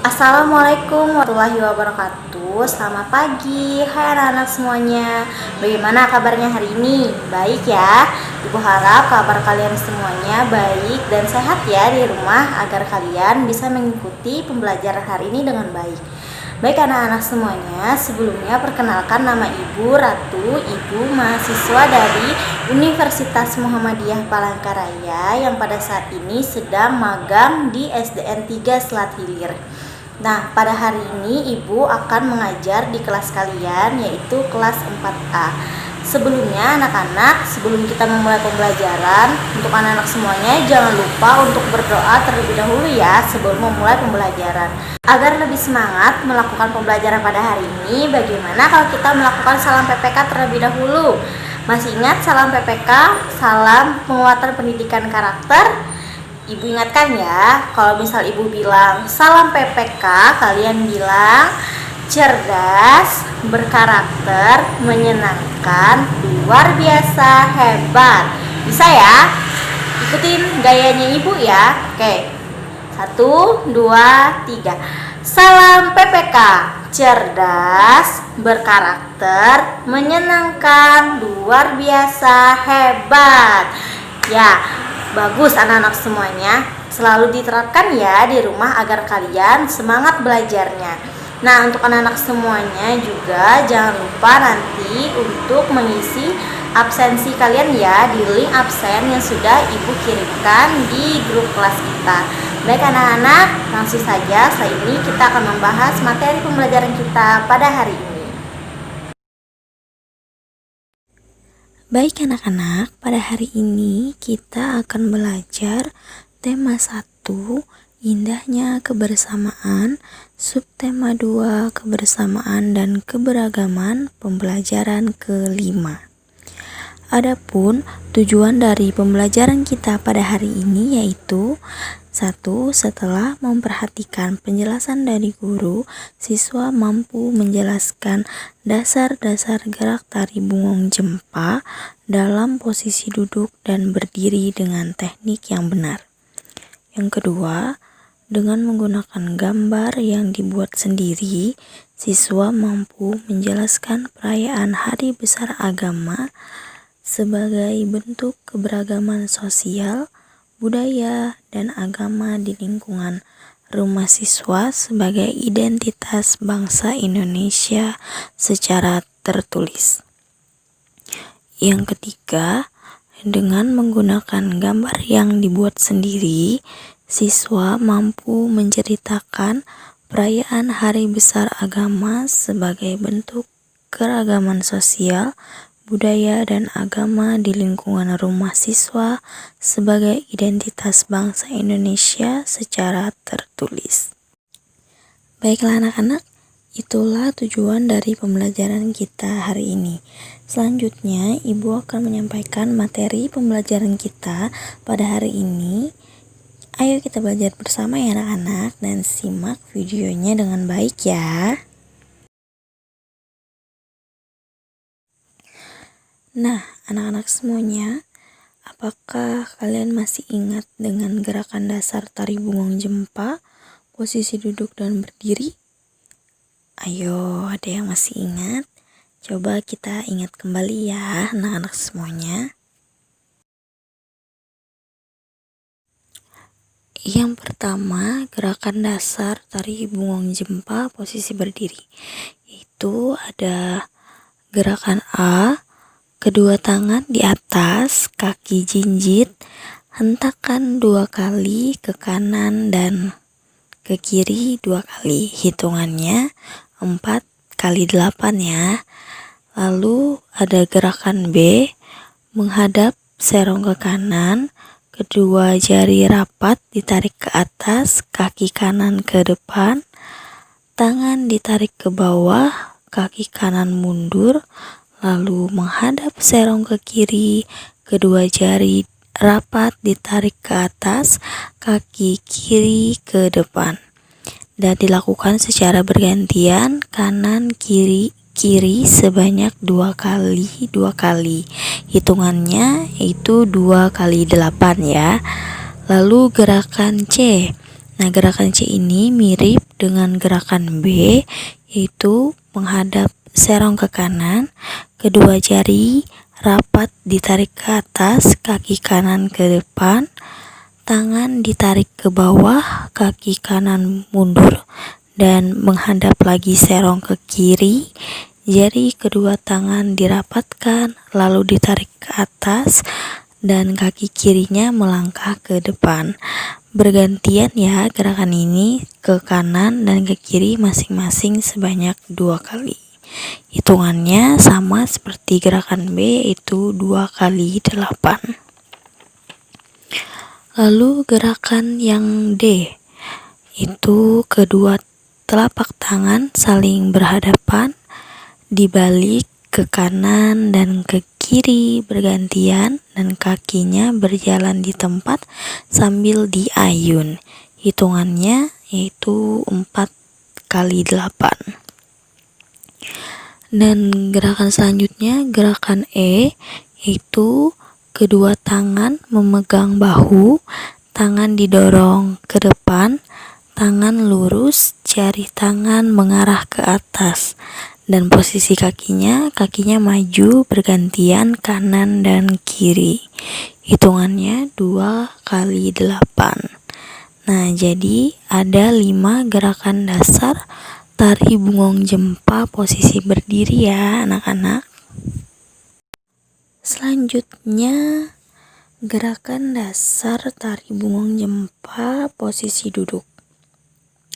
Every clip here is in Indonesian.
Assalamualaikum warahmatullahi wabarakatuh. Selamat pagi, hai anak-anak semuanya. Bagaimana kabarnya hari ini? Baik ya. Ibu harap kabar kalian semuanya baik dan sehat ya di rumah agar kalian bisa mengikuti pembelajaran hari ini dengan baik. Baik anak-anak semuanya, sebelumnya perkenalkan nama Ibu Ratu, Ibu mahasiswa dari Universitas Muhammadiyah Palangkaraya yang pada saat ini sedang magang di SDN 3 Selat Hilir. Nah, pada hari ini Ibu akan mengajar di kelas kalian, yaitu kelas 4A. Sebelumnya anak-anak, sebelum kita memulai pembelajaran, untuk anak-anak semuanya jangan lupa untuk berdoa terlebih dahulu ya sebelum memulai pembelajaran. Agar lebih semangat melakukan pembelajaran pada hari ini, bagaimana kalau kita melakukan salam PPK terlebih dahulu? Masih ingat salam PPK, salam penguatan pendidikan karakter? Ibu ingatkan ya, kalau misal Ibu bilang salam PPK, kalian bilang cerdas, berkarakter, menyenangkan, luar biasa, hebat. Bisa ya? Ikutin gayanya Ibu ya. Oke. 1, 2, 3. Salam PPK, cerdas, berkarakter, menyenangkan, luar biasa, hebat. Ya, bagus anak-anak semuanya. Selalu diterapkan ya di rumah agar kalian semangat belajarnya. Nah, untuk anak-anak semuanya juga jangan lupa nanti untuk mengisi absensi kalian ya di link absen yang sudah Ibu kirimkan di grup kelas kita. Baik anak-anak, langsung saja setelah ini kita akan membahas materi pembelajaran kita pada hari ini. Baik anak-anak, pada hari ini kita akan belajar tema 1, indahnya kebersamaan, subtema 2, kebersamaan dan keberagaman, pembelajaran ke-5. Adapun tujuan dari pembelajaran kita pada hari ini yaitu 1. Setelah memperhatikan penjelasan dari guru, siswa mampu menjelaskan dasar-dasar gerak tari bungong jempa dalam posisi duduk dan berdiri dengan teknik yang benar. Yang kedua, dengan menggunakan gambar yang dibuat sendiri, siswa mampu menjelaskan perayaan Hari Besar Agama sebagai bentuk keberagaman sosial, budaya, dan agama di lingkungan rumah siswa sebagai identitas bangsa Indonesia secara tertulis. Yang ketiga, dengan menggunakan gambar yang dibuat sendiri, siswa mampu menceritakan perayaan Hari Besar Agama sebagai bentuk keragaman sosial, budaya, dan agama di lingkungan rumah siswa sebagai identitas bangsa Indonesia secara tertulis. Baiklah anak-anak, itulah tujuan dari pembelajaran kita hari ini. Selanjutnya, Ibu akan menyampaikan materi pembelajaran kita pada hari ini. Ayo kita belajar bersama ya anak-anak dan simak videonya dengan baik ya. Nah, anak-anak semuanya, apakah kalian masih ingat dengan gerakan dasar tari bungong jempa, posisi duduk dan berdiri? Ayo, ada yang masih ingat? Coba kita ingat kembali ya, anak-anak semuanya. Yang pertama, gerakan dasar tari bungong jempa posisi berdiri. Itu ada gerakan A, kedua tangan di atas, kaki jinjit, hentakan 2 kali ke kanan dan ke kiri 2 kali. Hitungannya 4 kali 8 ya. Lalu ada gerakan B, menghadap serong ke kanan, kedua jari rapat ditarik ke atas, kaki kanan ke depan, tangan ditarik ke bawah, kaki kanan mundur, lalu menghadap serong ke kiri, kedua jari rapat ditarik ke atas, kaki kiri ke depan. Dan dilakukan secara bergantian, kanan kiri kiri sebanyak 2 kali. Hitungannya itu 2 kali 8 ya. Lalu gerakan C. Nah, gerakan C ini mirip dengan gerakan B, yaitu menghadap serong ke kanan, kedua jari rapat ditarik ke atas, kaki kanan ke depan, tangan ditarik ke bawah, kaki kanan mundur, dan menghadap lagi serong ke kiri. Jari kedua tangan dirapatkan, lalu ditarik ke atas, dan kaki kirinya melangkah ke depan. Bergantian ya gerakan ini, ke kanan dan ke kiri masing-masing sebanyak 2 kali. Hitungannya sama seperti gerakan B, yaitu 2 kali 8. Lalu gerakan yang D, itu kedua telapak tangan saling berhadapan, dibalik ke kanan dan ke kiri bergantian, dan kakinya berjalan di tempat sambil diayun. Hitungannya yaitu 4 kali 8. Dan gerakan selanjutnya, gerakan E, yaitu kedua tangan memegang bahu, tangan didorong ke depan, tangan lurus, jari tangan mengarah ke atas, dan posisi kakinya maju bergantian kanan dan kiri. Hitungannya 2 kali 8. Nah, jadi ada 5 gerakan dasar tari bungong jempa posisi berdiri ya anak-anak. Selanjutnya gerakan dasar tari bungong jempa posisi duduk.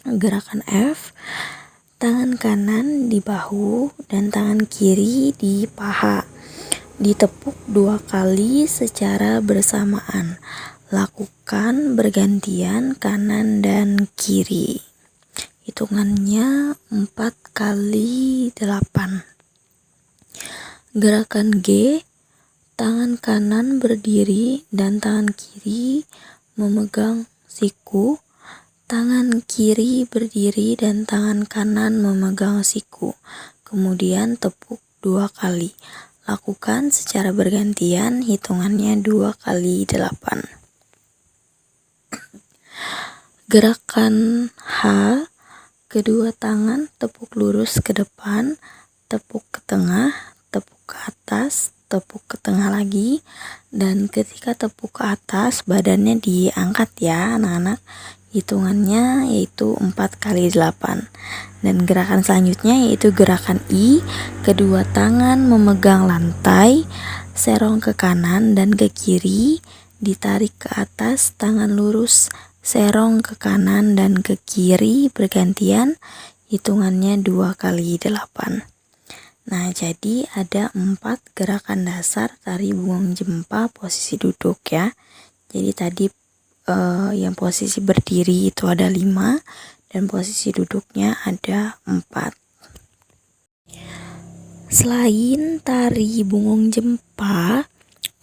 Gerakan F, tangan kanan di bahu dan tangan kiri di paha, ditepuk 2 kali secara bersamaan. Lakukan bergantian kanan dan kiri. Hitungannya 4 kali 8. Gerakan G, tangan kanan berdiri dan tangan kiri memegang siku, tangan kiri berdiri dan tangan kanan memegang siku, kemudian tepuk 2 kali. Lakukan secara bergantian, hitungannya 2 kali 8. Gerakan H, kedua tangan tepuk lurus ke depan, tepuk ke tengah, tepuk ke atas, tepuk ke tengah lagi, dan ketika tepuk ke atas badannya diangkat ya anak-anak. Hitungannya yaitu 4 kali 8. Dan gerakan selanjutnya yaitu gerakan I, kedua tangan memegang lantai, serong ke kanan dan ke kiri, ditarik ke atas, tangan lurus, serong ke kanan dan ke kiri bergantian. Hitungannya 2 kali 8. Nah, jadi ada 4 gerakan dasar tari bungong jempa posisi duduk ya. Jadi tadi yang posisi berdiri itu ada 5 dan posisi duduknya ada 4. Selain tari bungong jempa,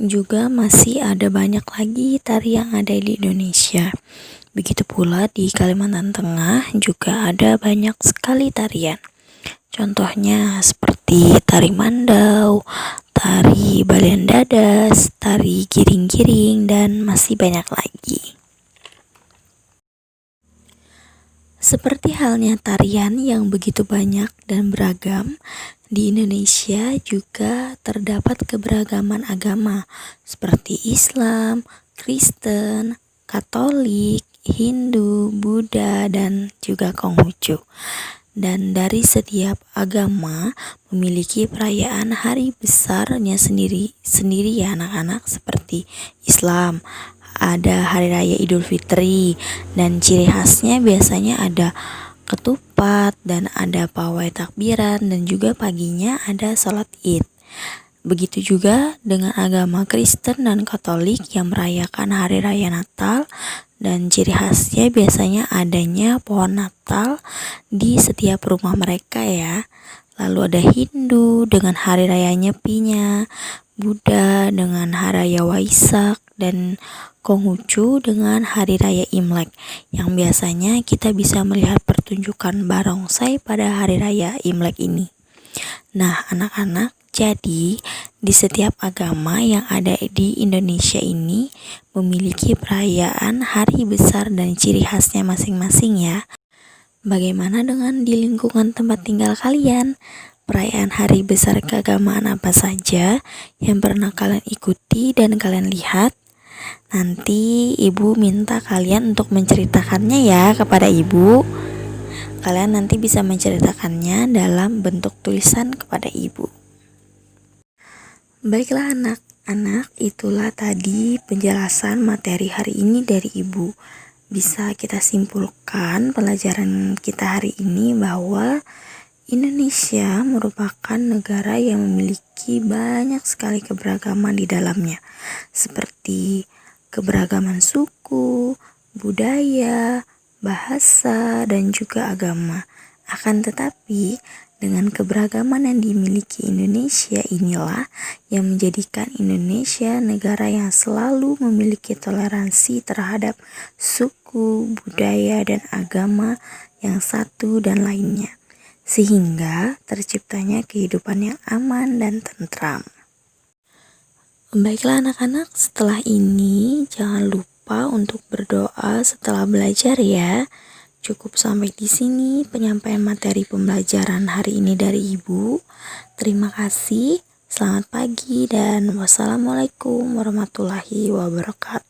juga masih ada banyak lagi tari yang ada di Indonesia. Begitu pula di Kalimantan Tengah juga ada banyak sekali tarian. Contohnya seperti tari mandau, tari balian dadas, tari giring-giring, dan masih banyak lagi. Seperti halnya tarian yang begitu banyak dan beragam, di Indonesia juga terdapat keberagaman agama seperti Islam, Kristen, Katolik, Hindu, Buddha, dan juga Konghucu. Dan dari setiap agama memiliki perayaan hari besarnya sendiri ya anak-anak. Seperti Islam ada hari raya Idul Fitri, dan ciri khasnya biasanya ada ketupat dan ada pawai takbiran, dan juga paginya ada sholat Id. Begitu juga dengan agama Kristen dan Katolik yang merayakan hari raya Natal, dan ciri khasnya biasanya adanya pohon Natal di setiap rumah mereka ya. Lalu ada Hindu dengan hari raya Nyepinya, Buddha dengan hari raya Waisak, dan Konghucu dengan hari raya Imlek, yang biasanya kita bisa melihat pertunjukan barongsai pada hari raya Imlek ini. Nah anak-anak, jadi di setiap agama yang ada di Indonesia ini memiliki perayaan hari besar dan ciri khasnya masing-masing ya. Bagaimana dengan di lingkungan tempat tinggal kalian? Perayaan hari besar keagamaan apa saja yang pernah kalian ikuti dan kalian lihat? Nanti ibu minta kalian untuk menceritakannya ya kepada ibu. Kalian nanti bisa menceritakannya dalam bentuk tulisan kepada ibu. Baiklah anak-anak, itulah tadi penjelasan materi hari ini dari ibu. Bisa kita simpulkan pelajaran kita hari ini bahwa Indonesia merupakan negara yang memiliki banyak sekali keberagaman di dalamnya, seperti keberagaman suku, budaya, bahasa, dan juga agama. Akan tetapi, dengan keberagaman yang dimiliki Indonesia inilah yang menjadikan Indonesia negara yang selalu memiliki toleransi terhadap suku, budaya, dan agama yang satu dan lainnya, sehingga terciptanya kehidupan yang aman dan tentram. Baiklah anak-anak, setelah ini jangan lupa untuk berdoa setelah belajar ya. Cukup sampai di sini penyampaian materi pembelajaran hari ini dari Ibu. Terima kasih, selamat pagi, dan wassalamualaikum warahmatullahi wabarakatuh.